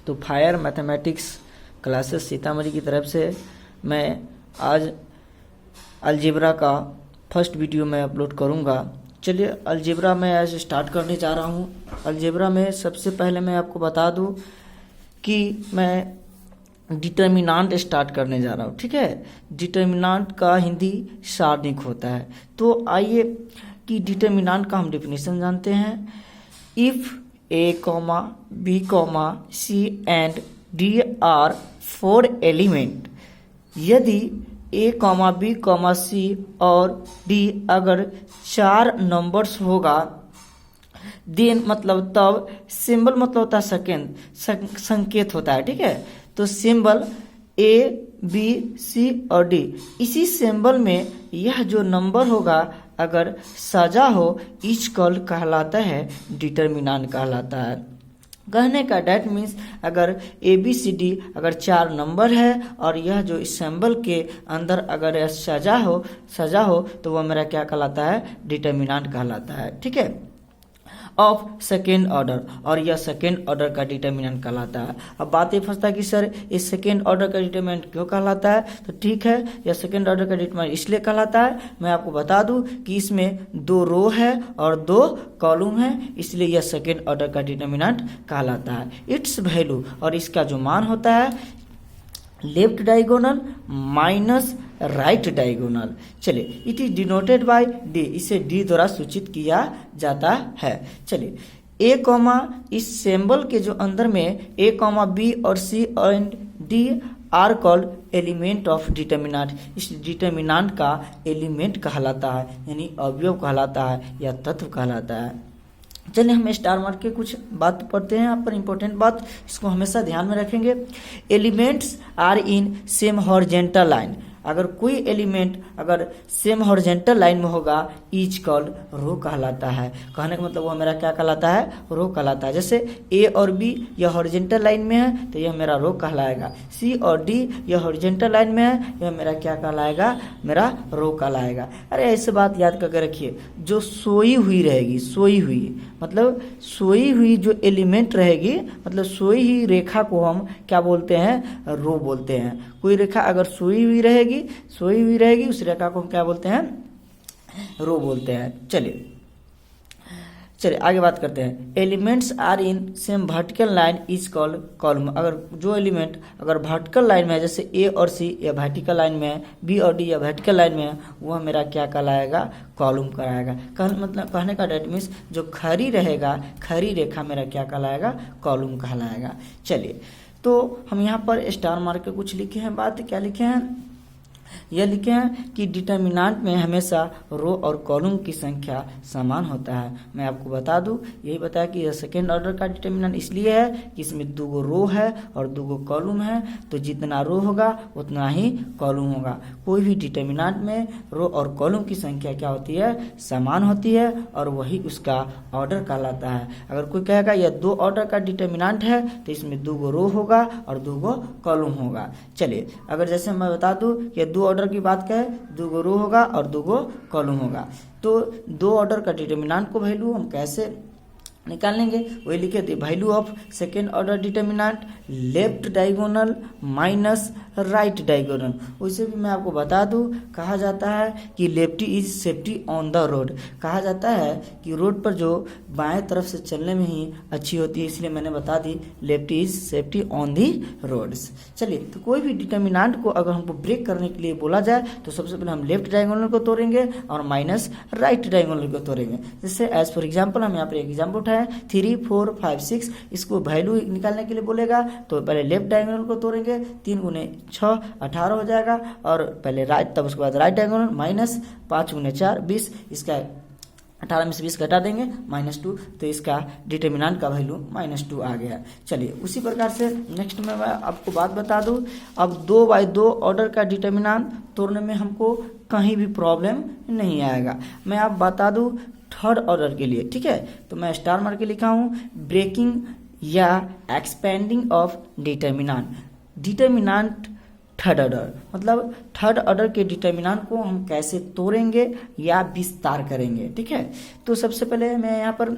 तो fire mathematics classes Sitamarhi की तरफ से मैं आज अलजेब्रा का फर्स्ट वीडियो मैं अपलोड करूंगा। चलिए अलजेब्रा में आज स्टार्ट करने जा रहा हूं। अलजेब्रा में सबसे पहले मैं आपको बता दूं कि मैं डिटर्मिनांट स्टार्ट करने जा रहा हूं, ठीक है। डिटर्मिनांट का हिंदी सारणिक होता है। तो आइए कि डिटर्मिनांट का हम डेफिनेशन जानते हैं। If a comma b comma c and D are 4 element, यदि a comma b comma c और डी अगर 4 नंबर्स होगा, देन मतलब तब सिंबल मतलब होता है सेकेंड, संकेत होता है, ठीक है। तो सिंबल ए बी सी और डी, इसी सिंबल में यह जो नंबर होगा अगर सजा हो, इच कॉल कहलाता है, डिटर्मिनांट कहलाता है। कहने का डेट मीन्स अगर ए बी सी डी अगर 4 नंबर है और यह जो इस सिंबल के अंदर अगर सजा हो तो वह मेरा क्या कहलाता है, डिटर्मिनांट कहलाता है, ठीक है, ऑफ सेकेंड ऑर्डर, और यह सेकेंड ऑर्डर का डिटर्मिनेंट कहलाता है। अब बात ये फंसता है कि सर इस सेकेंड ऑर्डर का डिटर्मिनेंट क्यों कहलाता है, तो ठीक है, यह सेकेंड ऑर्डर का डिटर्मिनेंट इसलिए कहलाता है, मैं आपको बता दूं कि इसमें 2 रो है और 2 कॉलम है, इसलिए यह सेकेंड ऑर्डर का डिटर्मिनेंट कहलाता है। इट्स वैल्यू, और इसका जो मान होता है left diagonal minus right diagonal. चलिए it is denoted by D, इसे डी द्वारा सूचित किया जाता है। चलिए ए कॉमा इस सिंबल के जो अंदर में ए कॉमा बी और C and D are called element of determinant, इस डिटर्मिनांट का एलिमेंट कहलाता है, यानी अवयव कहलाता है या तत्व कहलाता है। चलिए हम स्टार मार्क के कुछ बात पढ़ते हैं, यहाँ पर इंपॉर्टेंट बात, इसको हमेशा ध्यान में रखेंगे। Elements are in same horizontal line, अगर कोई एलिमेंट अगर सेम हॉरिजॉन्टल लाइन में होगा, इज कॉल्ड रो कहलाता है। कहने का मतलब वो मेरा क्या कहलाता है, रो कहलाता है। जैसे ए और बी यह हॉरिजॉन्टल लाइन में है तो यह मेरा रो कहलाएगा, सी और डी यह हॉरिजॉन्टल लाइन में है, यह मेरा क्या कहलाएगा, मेरा रो कहलाएगा। अरे ऐसे बात याद करके रखिए, जो सोई हुई रहेगी, सोई हुई मतलब सोई हुई जो एलिमेंट रहेगी, मतलब सोई हुई रेखा को हम क्या बोलते हैं, रो बोलते हैं। कोई रेखा अगर सोई हुई रहेगी उस रेखा को हम क्या बोलते हैं, रो बोलते हैं। चलिए आगे बात करते हैं। Elements are in same vertical line is called column, अगर जो एलिमेंट अगर वर्टिकल लाइन में है, जैसे ए और सी या वर्टिकल लाइन में है, बी और डी या वर्टिकल लाइन में है, वह मेरा क्या कहलाएगा, कॉलम कहलाएगा। मतलब कहने का डेट मीन्स जो खड़ी रहेगा, खड़ी रेखा मेरा क्या कहलाएगा, कॉलम कहलाएगा। चलिए तो हम यहाँ पर स्टार मार्क के कुछ लिखे हैं, बात क्या लिखे हैं, यह लिखे हैं कि डिटर्मिनांट में हमेशा रो और कॉलम की संख्या समान होता है। मैं आपको बता दूं, यही बताया कि यह सेकेंड ऑर्डर का डिटर्मिनांट इसलिए है कि इसमें 2 रो है और 2 कॉलम है, तो जितना रो होगा उतना ही कॉलम होगा। कोई भी डिटर्मिनांट में रो और कॉलम की संख्या क्या होती है, समान होती है, और वही उसका ऑर्डर कहलाता है। अगर कोई कहेगा यह 2 ऑर्डर का डिटर्मिनांट है तो इसमें 2 रो होगा और 2 कॉलम होगा। चलिए अगर जैसे मैं बता दूं यह 2 ऑर्डर की बात करें, 2 रो होगा और 2 कॉलम होगा, तो 2 ऑर्डर का डिटर्मिनांट को वैल्यू हम कैसे निकालेंगे, वही लिखे थे, value of second order determinant left diagonal minus right diagonal. वैसे भी मैं आपको बता दूं, कहा जाता है कि lefty is safety on the road, कहा जाता है कि रोड पर जो बाएं तरफ से चलने में ही अच्छी होती है, इसलिए मैंने बता दी lefty is safety on the roads. चलिए तो कोई भी डिटर्मिनांट को अगर हमको ब्रेक करने के लिए बोला जाए तो सबसे पहले हम लेफ्ट डायगोनल को तोड़ेंगे और माइनस राइट डायगोनल को तोड़ेंगे। जैसे एज फॉर एग्जाम्पल हम यहाँ पर एक एग्जाम्पल उठाए 3 4 5 6, इसको वैल्यू निकालने के लिए बोलेगा तो पहले लेफ्ट डायगोनल को तोड़ेंगे, 3 गुने 6 18 हो जाएगा, और पहले राइट, तब उसके बाद राइट डायगोनल माइनस 5 गुने 4 20, इसका 18 में से 20 घटा देंगे -2, तो इसका डिटर्मिनांट का वैल्यू -2 आ गया। चलिए उसी प्रकार से नेक्स्ट में मैं आपको बात बता दूं, अब 2/2 ऑर्डर का डिटर्मिनांट तोड़ने में हमको कहीं भी प्रॉब्लम नहीं आएगा। मैं आप बता दूं थर्ड ऑर्डर के लिए, ठीक है, तो मैं स्टार मार के लिखा हूँ ब्रेकिंग या expanding of determinant. Determinant third order, मतलब थर्ड ऑर्डर के डिटर्मिनांट को हम कैसे तोड़ेंगे या विस्तार करेंगे, ठीक है। तो सबसे पहले मैं यहाँ पर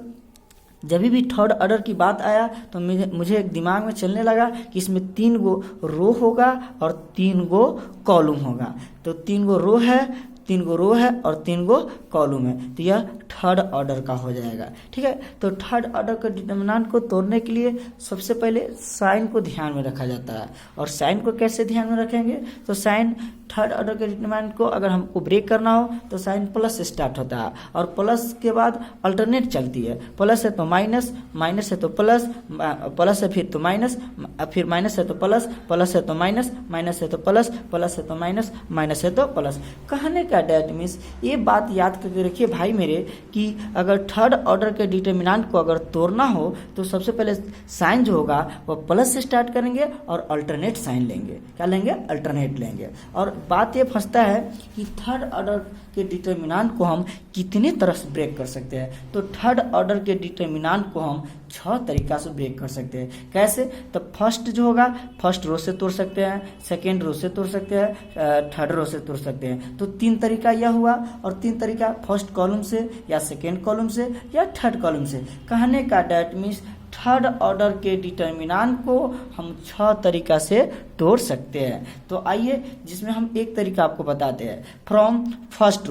जब भी थर्ड ऑर्डर की बात आया तो मुझे एक दिमाग में चलने लगा कि इसमें 3 गो रो होगा और 3 गो कॉलम होगा। तो 3 गो रो है, 3 गो रो है और 3 गो कॉलम है, तो यह थर्ड ऑर्डर का हो जाएगा। ठीक है, तो थर्ड ऑर्डर का डिटर्मिनेंट को तोड़ने के लिए सबसे पहले साइन को ध्यान में रखा जाता है। और साइन को कैसे ध्यान में रखेंगे, तो साइन थर्ड ऑर्डर के डिटर्मिनेंट को अगर हमको ब्रेक करना हो तो साइन प्लस से स्टार्ट होता है और प्लस के बाद अल्टरनेट चलती है। प्लस है तो माइनस, माइनस है तो प्लस, प्लस है फिर तो माइनस, फिर माइनस है तो प्लस, प्लस है तो माइनस, माइनस है तो प्लस, प्लस है तो माइनस, माइनस है तो प्लस। कहने का डैट मीन्स ये बात याद करके रखिए भाई मेरे कि अगर थर्ड ऑर्डर के डिटर्मिनेंट को अगर तोड़ना हो तो सबसे पहले साइन जो होगा वो प्लस से स्टार्ट करेंगे और अल्टरनेट साइन लेंगे। क्या लेंगे, अल्टरनेट लेंगे। और बात ये फंसता है कि थर्ड ऑर्डर के डिटर्मिनेंट को हम कितने तरह से ब्रेक कर सकते हैं। तो थर्ड ऑर्डर के डिटर्मिनेंट को हम 6 तरीका से ब्रेक कर सकते हैं। कैसे, तो फर्स्ट जो होगा फर्स्ट रो से तोड़ सकते हैं, सेकेंड रो से तोड़ सकते हैं, थर्ड रो से तोड़ सकते हैं। तो 3 तरीका यह हुआ और 3 तरीका फर्स्ट कॉलम से या सेकेंड कॉलम से या थर्ड कॉलम से। कहने का डैट मीन्स थर्ड ऑर्डर के डिटर्मिनेंट को हम 6 तरीका से तोड़ सकते हैं। तो आइए जिसमें हम एक तरीका आपको बताते हैं फ्रॉम फर्स्ट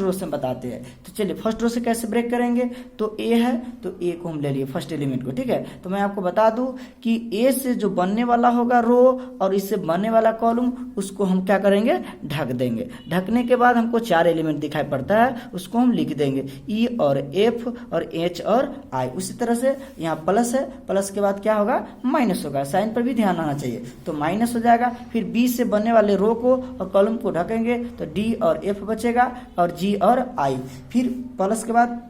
रो से बताते हैं। तो चलिए फर्स्ट रो से कैसे ब्रेक करेंगे, तो ए है तो ए को हम ले लिए फर्स्ट एलिमेंट को। ठीक है, तो मैं आपको बता दूं कि ए से जो बनने वाला होगा रो और इससे बनने वाला कॉलम उसको हम क्या करेंगे, ढक देंगे। ढकने के बाद हमको 4 एलिमेंट दिखाई पड़ता है, उसको हम लिख देंगे ई और एफ और एच और आई। उसी तरह से यहाँ प्लस है, प्लस के बाद क्या होगा, माइनस होगा। साइन पर भी ध्यान आना चाहिए, तो माइनस हो जाएगा। फिर बी से बनने वाले रो को और कॉलम को ढकेंगे तो डी और एफ बचेगा और जी और आई। फिर प्लस के बाद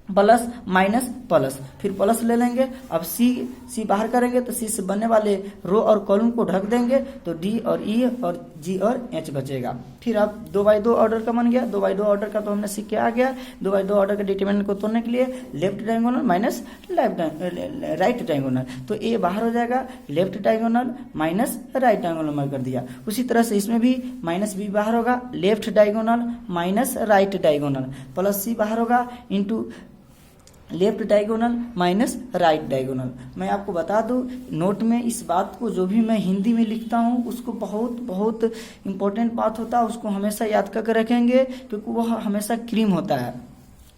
प्लस माइनस प्लस, फिर प्लस ले लेंगे। अब सी बाहर करेंगे तो सी से बनने वाले रो और कॉलम को ढक देंगे तो डी और ई और जी और एच बचेगा। फिर अब 2x2 ऑर्डर का बन गया। 2x2 ऑर्डर का तो हमने सीख के आ गया। 2x2 ऑर्डर के डिटरमिनेंट को तोड़ने के लिए left diagonal minus right diagonal, तो ए बाहर हो जाएगा, left diagonal minus right diagonal में कर दिया। उसी तरह से इसमें भी माइनस बी बाहर होगा, left diagonal minus right diagonal, plus C बाहर होगा into left diagonal minus right diagonal. मैं आपको बता दूं नोट में इस बात को जो भी मैं हिंदी में लिखता हूं उसको बहुत बहुत इंपॉर्टेंट बात होता है, उसको हमेशा याद करके रखेंगे क्योंकि वह हमेशा क्रीम होता है।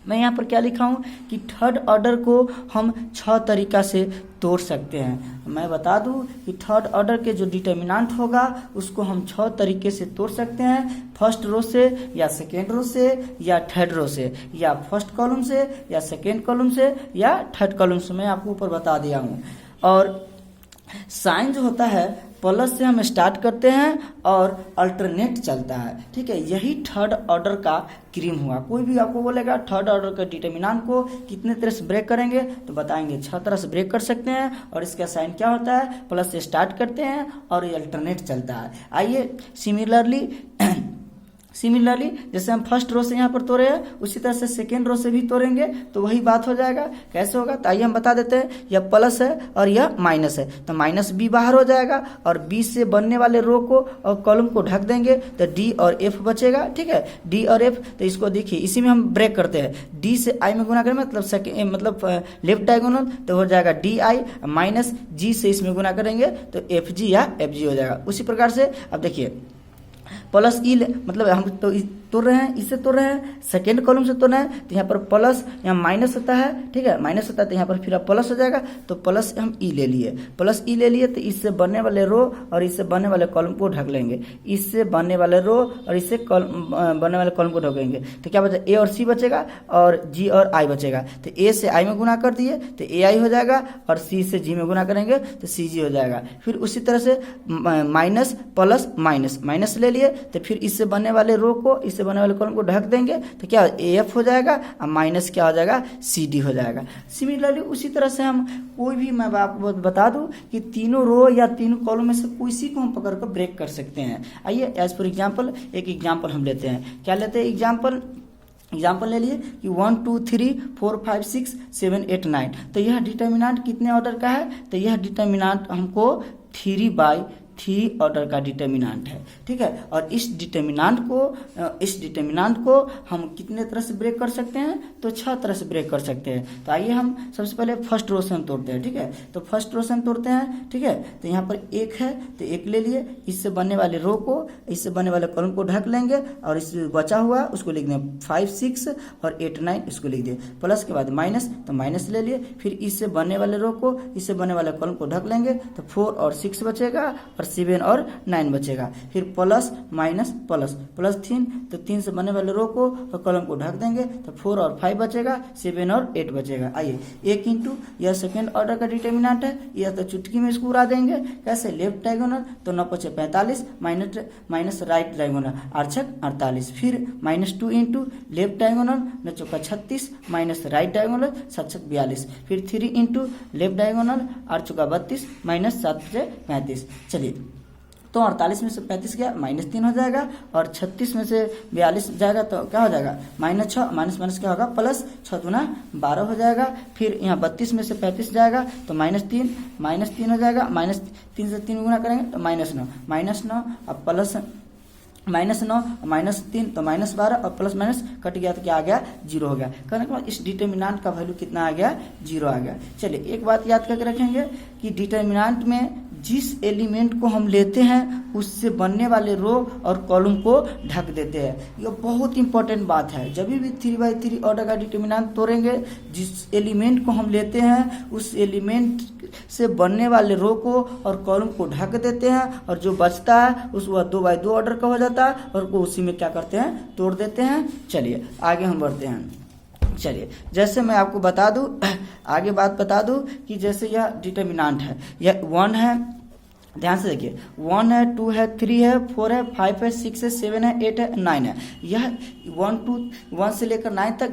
मैं यहाँ पर क्या लिखा हूँ कि थर्ड ऑर्डर को हम 6 तरीका से तोड़ सकते हैं। मैं बता दूँ कि थर्ड ऑर्डर के जो डिटर्मिनेंट होगा उसको हम 6 तरीके से तोड़ सकते हैं। फर्स्ट रो से या सेकेंड रो से या थर्ड रो से या फर्स्ट कॉलम से या सेकेंड कॉलम से या थर्ड कॉलम से, मैं आपको ऊपर बता दिया हूँ। और साइन जो होता है प्लस से हम स्टार्ट करते हैं और अल्टरनेट चलता है। ठीक है, यही थर्ड ऑर्डर का क्रीम हुआ। कोई भी आपको बोलेगा थर्ड ऑर्डर का डिटर्मिनेंट को कितने तरह से ब्रेक करेंगे तो बताएंगे 6 तरह से ब्रेक कर सकते हैं। और इसका साइन क्या होता है, प्लस से स्टार्ट करते हैं और ये अल्टरनेट चलता है। आइए सिमिलरली जैसे हम फर्स्ट रो से यहाँ पर तोड़े हैं उसी तरह से सेकेंड रो से भी तोड़ेंगे तो वही बात हो जाएगा। कैसे होगा, तो आइए हम बता देते हैं। यह प्लस है और यह माइनस है तो माइनस बी बाहर हो जाएगा और बी से बनने वाले रो को और कॉलम को ढक देंगे तो डी और एफ बचेगा। ठीक है, डी और एफ, तो इसको देखिए इसी में हम ब्रेक करते हैं। डी से आई में गुना करें मतलब लेफ्ट डायगोनल तो हो जाएगा डी आई, माइनस जी से इसमें गुना करेंगे तो एफ जी या एफ जी हो जाएगा। उसी प्रकार से अब देखिए प्लस ई मतलब हम तो तोड़ रहे हैं, इससे तोड़ रहे हैं, सेकेंड कॉलम से तोड़ रहे हैं तो यहाँ पर प्लस यहाँ माइनस होता है। ठीक है, माइनस होता है तो यहाँ पर फिर अब प्लस हो जाएगा तो प्लस हम ई ले लिए, प्लस ई ले लिए तो इससे बनने वाले रो और इससे बनने वाले कॉलम को ढक लेंगे। इससे बनने वाले रो और इससे बनने वाले कॉलम को ढकेंगे तो क्या बचा, ए और सी बचेगा और जी और आई बचेगा। तो ए से आई में गुना कर दिए तो ए आई हो जाएगा और सी से जी में गुना करेंगे तो सी जी हो जाएगा। फिर उसी तरह से माइनस प्लस माइनस माइनस ले लिए तो फिर इससे बनने वाले रो को इससे बनने वाले कॉलम को ढक देंगे तो क्या ए एफ हो जाएगा और माइनस क्या हो जाएगा, सी डी हो जाएगा। सिमिलरली उसी तरह से हम कोई भी, मैं आपको बता दूं कि तीनों रो या तीनों कॉलम में से किसी को हम पकड़ कर ब्रेक कर सकते हैं। आइए एज फॉर एग्जाम्पल एक एग्जाम्पल हम लेते हैं। क्या लेते हैं, एग्जाम्पल ले लिए कि 1 2 3 4 5 6 7 8 9। तो यह डिटर्मिनेंट कितने ऑर्डर का है, तो यह डिटर्मिनेंट हमको 3/3 3 ऑर्डर का डिटर्मिनेंट है, ठीक है। और इस डिटर्मिनेंट को हम कितने तरह से ब्रेक कर सकते हैं, तो 6 तरह से ब्रेक कर सकते हैं। तो आइए हम सबसे पहले फर्स्ट रो से हम तोड़ते हैं, ठीक है। तो फर्स्ट रो से हम तोड़ते हैं, ठीक है। तो यहाँ पर 1 है तो 1 ले लिए, इससे बनने वाले रो को, इससे बनने वाले कॉलम को ढक लेंगे और इससे बचा हुआ उसको लिख दें 5 6 और 8 9 इसको लिख दिए। प्लस के बाद माइनस, तो माइनस ले लिए, फिर इससे बनने वाले रो को, इससे बनने वाले कॉलम को ढक लेंगे तो 4 और 6 बचेगा और 7 और 9 बचेगा। फिर प्लस माइनस प्लस, प्लस 3, तो 3 से बनने वाले रो को और कॉलम को ढक देंगे तो 4 और 5 बचेगा, 7 और 8 बचेगा। आइए 1 इंटू यह सेकेंड ऑर्डर का डिटर्मिनेंट है, यह तो चुटकी में इसको उड़ा देंगे। कैसे? लेफ्ट डायगोनल तो 9 × 45 माइनस राइट डायगोनल 8 × 48। फिर -2 into left diagonal 9 × 36 minus right diagonal 7 × 42। फिर 3 इंटू लेफ्ट डायगोनल 8 × 32 माइनस 7 × 35। चलिए तो 48 में से 35 गया -3 हो जाएगा और 36 में से 42 जाएगा तो क्या हो जाएगा -6, माइनस क्या होगा प्लस 6 × 12 हो जाएगा। फिर यहाँ 32 में से 35 जाएगा तो -3 हो जाएगा, -3 से 3 गुना करेंगे तो -9 और प्लस -9 -3 तो -12 और प्लस माइनस कट गया तो क्या आ गया 0 हो गया। कहने के बाद इस डिटर्मिनेंट का वैल्यू कितना आ गया 0 आ गया। चलिए एक बात याद करके रखेंगे कि डिटर्मिनेंट में जिस एलिमेंट को हम लेते हैं उससे बनने वाले रो और कॉलम को ढक देते हैं। यह बहुत इंपॉर्टेंट बात है। जब भी 3/3 ऑर्डर का डिटर्मिनेंट तोड़ेंगे, जिस एलिमेंट को हम लेते हैं उस एलिमेंट से बनने वाले रो को और कॉलम को ढक देते हैं और जो बचता है उस वह 2/2 ऑर्डर का हो जाता है और को उसी में क्या करते हैं तोड़ देते हैं। चलिए आगे हम बढ़ते हैं। चलिए जैसे मैं आपको बता दूं, आगे बात बता दूं कि जैसे यह डिटर्मिनेंट है, यह 1 है, ध्यान से देखिए 1 है 2 है 3 है 4 है 5 है 6 है 7 है 8 है 9 है। यह 1 से लेकर 9 तक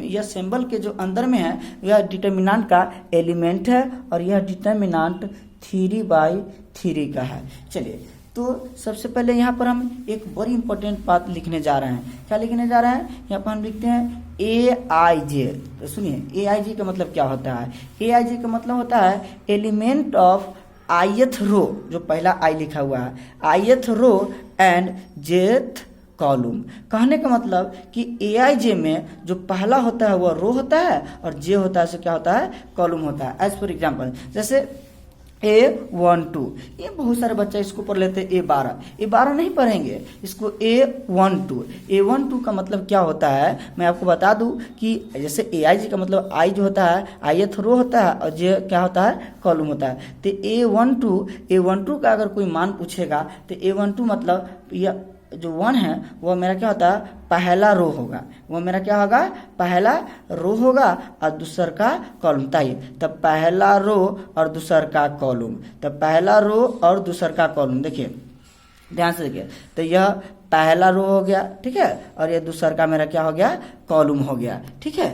यह सिंबल के जो अंदर में है यह डिटर्मिनेंट का एलिमेंट है और यह डिटर्मिनेंट 3/3 का है। चलिए तो सबसे पहले यहाँ पर हम एक बड़ी इंपॉर्टेंट बात लिखने जा रहे हैं। क्या लिखने जा रहे हैं? यहाँ पर हम लिखते हैं AIJ। तो सुनिए AIJ का मतलब क्या होता है। AIJ का मतलब होता है एलिमेंट ऑफ ith रो, जो पहला I लिखा हुआ है ith row and jth column. कहने का मतलब कि AIJ में जो पहला होता है वह रो होता है और J होता है सो क्या होता है कॉलम होता है। एज फॉर एग्जाम्पल जैसे A12, ये बहुत सारे बच्चे इसको पढ़ लेते हैं A12 नहीं पढ़ेंगे, इसको A12 का मतलब क्या होता है मैं आपको बता दूं कि जैसे AIJ का मतलब I जो होता है ith रो होता है और J क्या होता है कॉलम होता है। तो A12 का अगर कोई मान पूछेगा तो A12 मतलब यह जो 1 है वो मेरा क्या होता है पहला रो होगा, वो मेरा क्या होगा पहला रो होगा और दूसर का कॉलम। ताइए तब पहला रो और दूसर का कॉलम, तब पहला रो और दूसर का कॉलम। देखिए ध्यान से देखिए, तो यह पहला रो हो गया, ठीक है, और ये दूसर का मेरा क्या हो गया कॉलम हो गया, ठीक है।